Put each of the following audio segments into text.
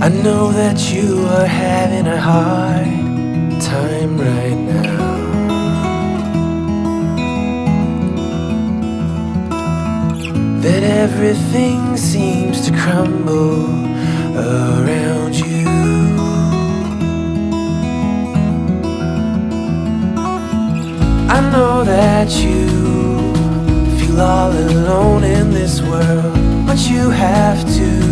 I know that you are having a hard time right now. That everything seems to crumble around you. I know that you feel all alone in this world, but you have to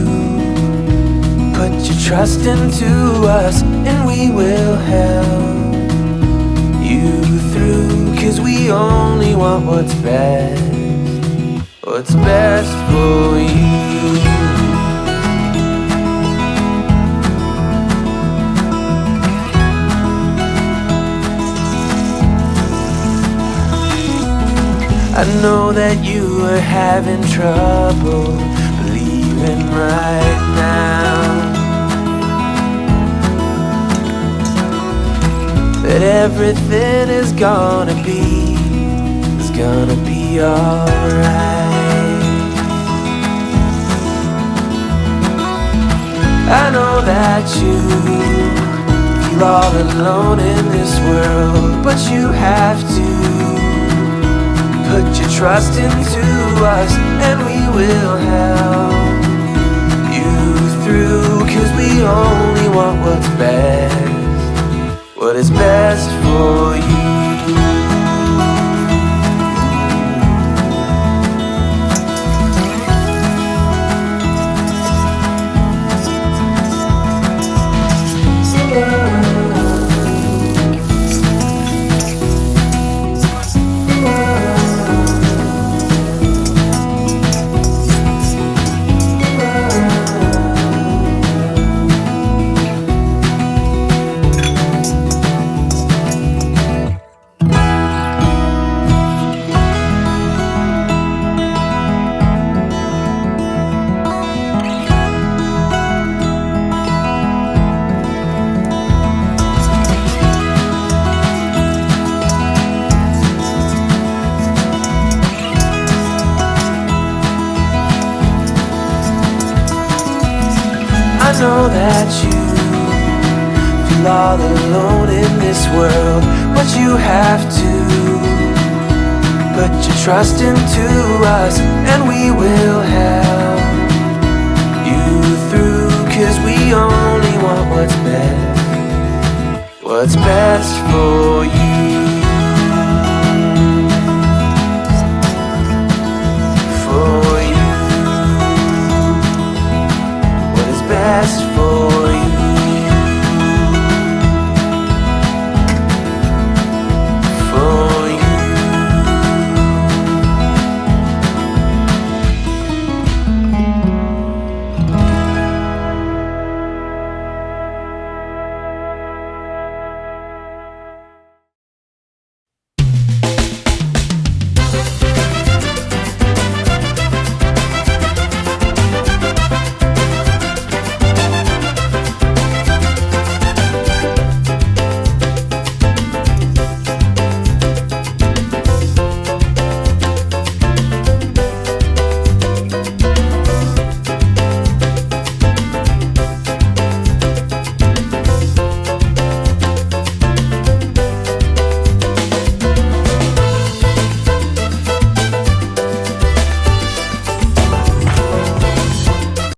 put your trust into us, and we will help you through. 'Cause we only want what's best for you. I know that you are having trouble believing right now that everything is gonna be alright. I know that you feel all alone in this world, but you have to put your trust into us, and we will help you through. 'Cause we only want what is best for you. I know that you feel all alone in this world, but you have to put your trust into us, and we will help you through. 'Cause we only want what's best for you.